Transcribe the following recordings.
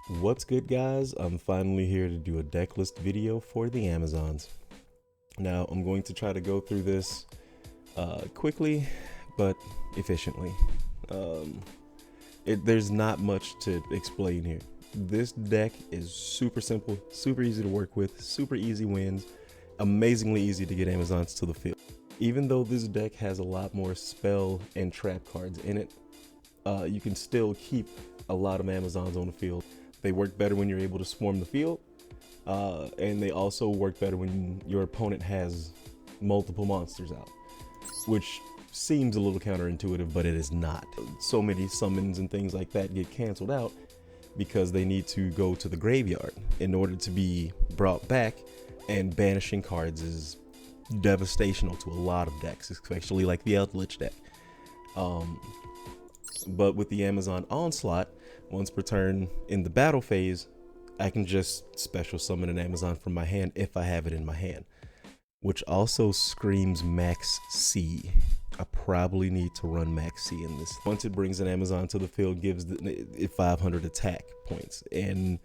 What's good, guys? I'm finally here to do a deck list video for the Amazons. Now, I'm going to try to go through this quickly, but efficiently. There's not much to explain here. This deck is super simple, super easy to work with, super easy wins, amazingly easy to get Amazons to the field. Even though this deck has a lot more spell and trap cards in it, you can still keep a lot of Amazons on the field. They work better when you're able to swarm the field, and they also work better when your opponent has multiple monsters out, which seems a little counterintuitive, but it is not. So many summons and things like that get canceled out because they need to go to the graveyard in order to be brought back, and banishing cards is devastational to a lot of decks, especially like the Eldritch deck. But with the Amazon Onslaught, once per turn in the battle phase, I can just special summon an Amazon from my hand if I have it in my hand, which also screams max C. I probably need to run max C in this. Once it brings an Amazon to the field, gives it 500 attack points. And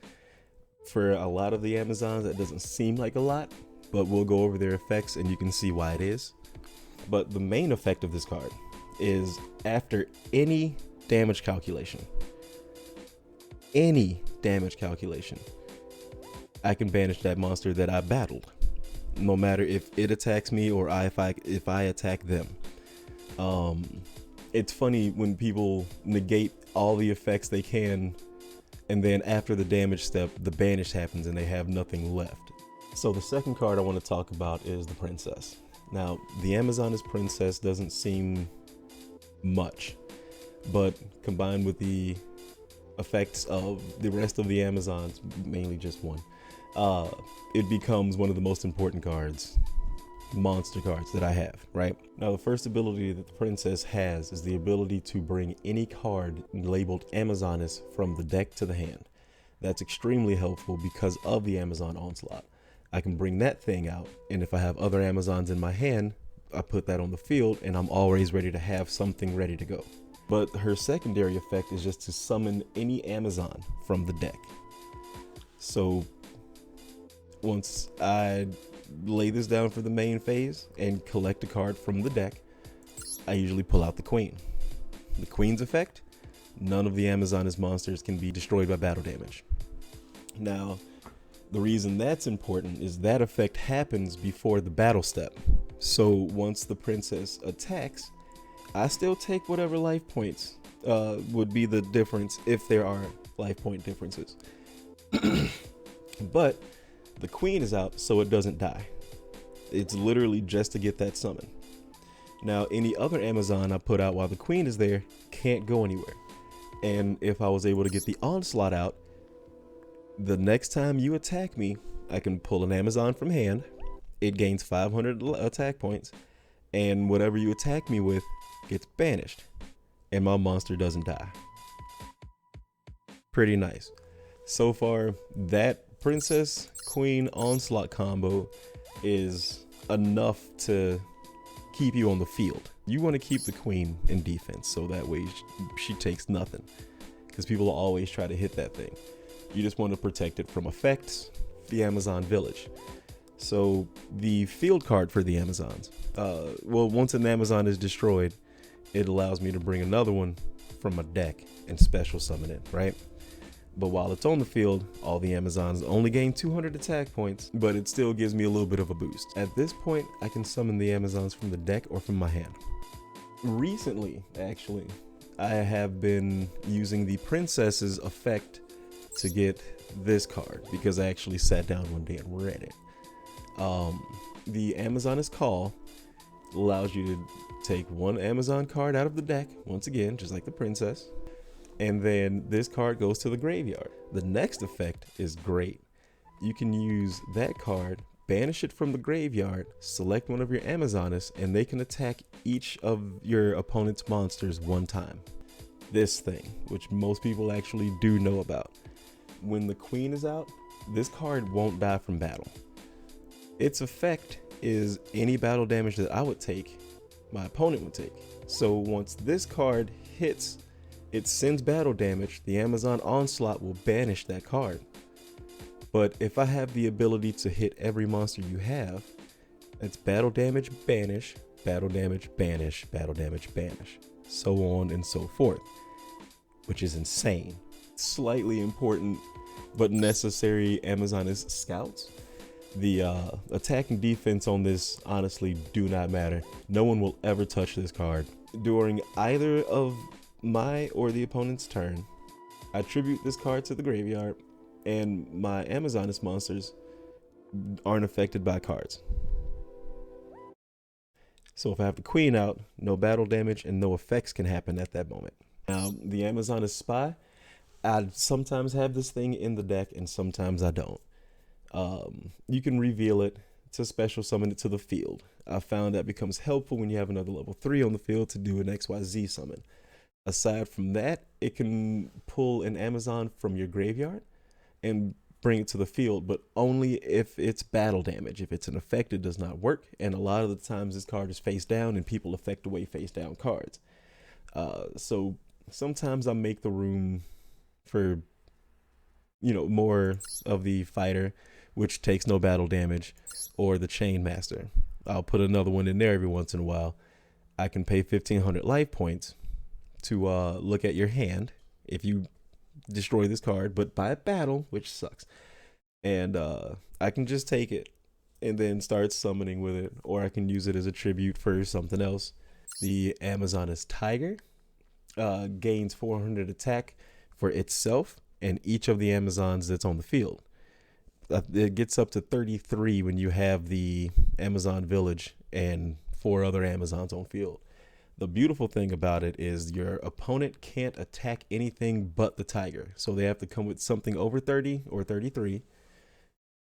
for a lot of the Amazons, that doesn't seem like a lot, but we'll go over their effects and you can see why it is. But the main effect of this card is after any damage calculation, I can banish that monster that I battled, no matter if it attacks me or if I attack them. It's funny when people negate all the effects they can, and then after the damage step, the banish happens and they have nothing left. So the second card I want to talk about is the Princess. Now, the Amazon as Princess doesn't seem much, but combined with the effects of the rest of the Amazons, mainly just one, it becomes one of the most important monster cards that I have, right? Now, the first ability that the Princess has is the ability to bring any card labeled Amazoness from the deck to the hand. That's extremely helpful because of the Amazon Onslaught. I can bring that thing out, and if I have other Amazons in my hand, I put that on the field and I'm always ready to have something ready to go. But her secondary effect is just to summon any Amazon from the deck. So once I lay this down for the main phase and collect a card from the deck, I usually pull out the Queen. The Queen's effect: none of the Amazoness monsters can be destroyed by battle damage. Now, the reason that's important is that effect happens before the battle step. So once the Princess attacks, I still take whatever life points would be the difference if there are life point differences. But the Queen is out, so it doesn't die. It's literally just to get that summon. Now, any other Amazon I put out while the Queen is there can't go anywhere. And if I was able to get the Onslaught out, the next time you attack me, I can pull an Amazon from hand. It gains 500 attack points, and whatever you attack me with gets banished, and my monster doesn't die. Pretty nice. So far, that Princess Queen Onslaught combo is enough to keep you on the field. You want to keep the Queen in defense, so that way she takes nothing, because people will always try to hit that thing. You just want to protect it from effects, the Amazon Village. So the field card for the Amazons, once an Amazon is destroyed, it allows me to bring another one from a deck and special summon it, right? But while it's on the field, all the Amazons only gain 200 attack points, but it still gives me a little bit of a boost. At this point, I can summon the Amazons from the deck or from my hand. Recently, actually, I have been using the Princess's effect to get this card because I actually sat down one day and read it. The Amazoness Call allows you to take one Amazon card out of the deck, once again, just like the Princess, and then this card goes to the graveyard. The next effect is great. You can use that card, banish it from the graveyard, select one of your Amazoness, and they can attack each of your opponent's monsters one time. This thing, which most people actually do know about. When the Queen is out, this card won't die from battle. Its effect is any battle damage that I would take, my opponent would take. So once this card hits it sends battle damage, the Amazon Onslaught will banish that card. But if I have the ability to hit every monster you have, that's battle damage, banish, battle damage, banish, battle damage, banish, so on and so forth, which is insane. Slightly important but necessary Amazoness Scouts. The attack and defense on this honestly do not matter. No one will ever touch this card. During either of my or the opponent's turn, I tribute this card to the graveyard, and my Amazoness monsters aren't affected by cards. So if I have the queen out, no battle damage and no effects can happen at that moment. Now, the Amazoness Spy, I sometimes have this thing in the deck and sometimes I don't. You can reveal it to special summon it to the field. I found that becomes helpful when you have another level 3 on the field to do an XYZ summon. Aside from that, it can pull an Amazon from your graveyard and bring it to the field, but only if it's battle damage. If it's an effect, it does not work, and a lot of the times this card is face down and people effect away face down cards. So sometimes I make the room for, you know, more of the fighter, which takes no battle damage, or the chain master. I'll put another one in there every once in a while. I can pay 1,500 life points to look at your hand if you destroy this card, but by a battle, which sucks. And I can just take it and then start summoning with it, or I can use it as a tribute for something else. The Amazoness Tiger gains 400 attack for itself and each of the Amazons that's on the field. It gets up to 33 when you have the Amazon village and 4 other Amazons on field. The beautiful thing about it is your opponent can't attack anything but the tiger. So they have to come with something over 30 or 33.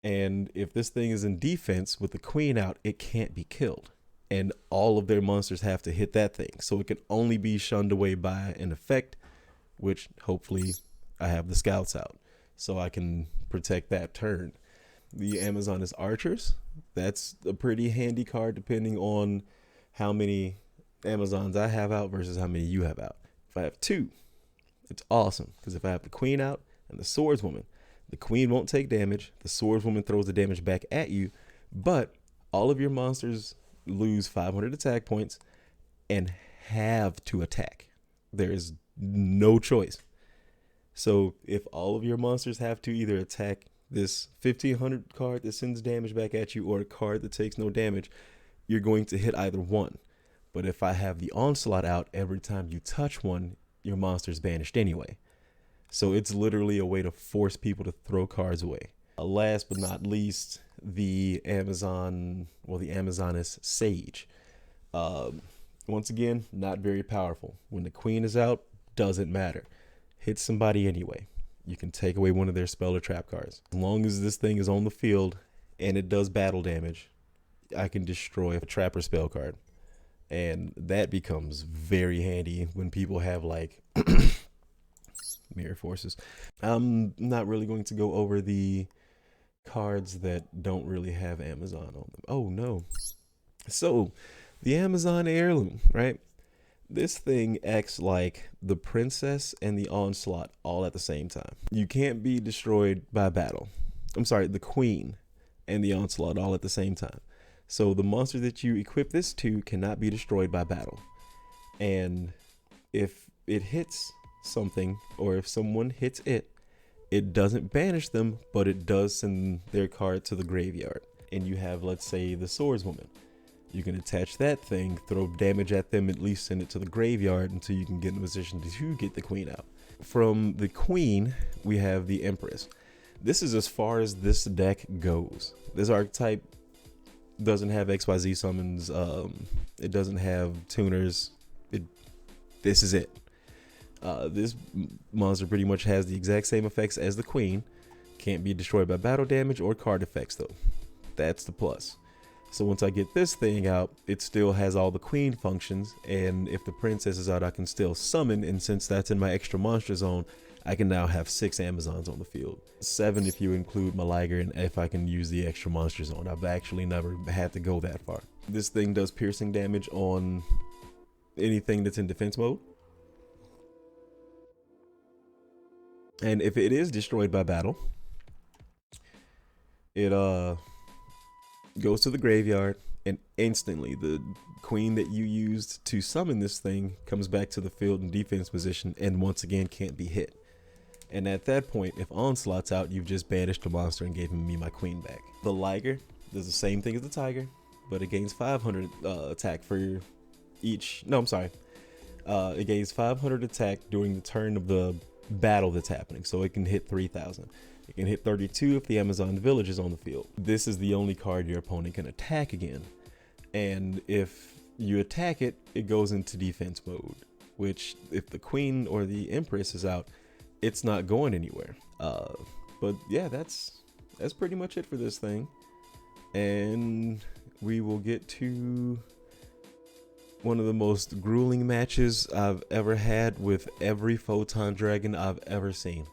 And if this thing is in defense with the queen out, it can't be killed. And all of their monsters have to hit that thing. So it can only be shunned away by an effect, which hopefully I have the scouts out so I can protect that turn. The Amazoness Archers, that's a pretty handy card depending on how many Amazons I have out versus how many you have out. If I have 2, it's awesome, because if I have the queen out and the swordswoman, the queen won't take damage, the swordswoman throws the damage back at you, but all of your monsters lose 500 attack points and have to attack. There is no choice. So if all of your monsters have to either attack this 1,500 card that sends damage back at you or a card that takes no damage, you're going to hit either one. But if I have the onslaught out, every time you touch one, your monster's banished anyway. So it's literally a way to force people to throw cards away. Last but not least, the Amazoness Sage. Once again, not very powerful. When the queen is out, doesn't matter. Hit somebody anyway. You can take away one of their spell or trap cards. As long as this thing is on the field and it does battle damage, I can destroy a trap or spell card. And that becomes very handy when people have like mirror forces. I'm not really going to go over the cards that don't really have Amazon on them. Oh no. So the Amazon Heirloom, right? This thing acts like the princess and the onslaught all at the same time. You can't be destroyed by battle. I'm sorry, the queen and the onslaught all at the same time. So the monster that you equip this to cannot be destroyed by battle. And if it hits something, or if someone hits it, it doesn't banish them, but it does send their card to the graveyard. And you have, let's say, the swordswoman. You can attach that thing, throw damage at them, at least send it to the graveyard until you can get in a position to get the queen out. From the queen, we have the Empress. This is as far as this deck goes. This archetype doesn't have XYZ summons. It doesn't have tuners. This is it. This monster pretty much has the exact same effects as the queen. Can't be destroyed by battle damage or card effects though. That's the plus. So once I get this thing out, it still has all the queen functions, and if the princess is out, I can still summon, and since that's in my extra monster zone, I can now have 6 Amazons on the field. 7 if you include my Liger, and if I can use the extra monster zone. I've actually never had to go that far. This thing does piercing damage on anything that's in defense mode. And if it is destroyed by battle, it goes to the graveyard, and instantly the queen that you used to summon this thing comes back to the field in defense position and once again can't be hit. And at that point, if Onslaught's out, you've just banished the monster and gave me my queen back. The Liger does the same thing as the Tiger, but it gains 500 attack for each. No, I'm sorry. It gains 500 attack during the turn of the battle that's happening, so it can hit 3,000. It can hit 32 if the Amazon village is on the field. This is the only card your opponent can attack again. And if you attack it, it goes into defense mode, which if the queen or the empress is out, it's not going anywhere. But yeah, that's pretty much it for this thing. And we will get to one of the most grueling matches I've ever had with every Photon Dragon I've ever seen.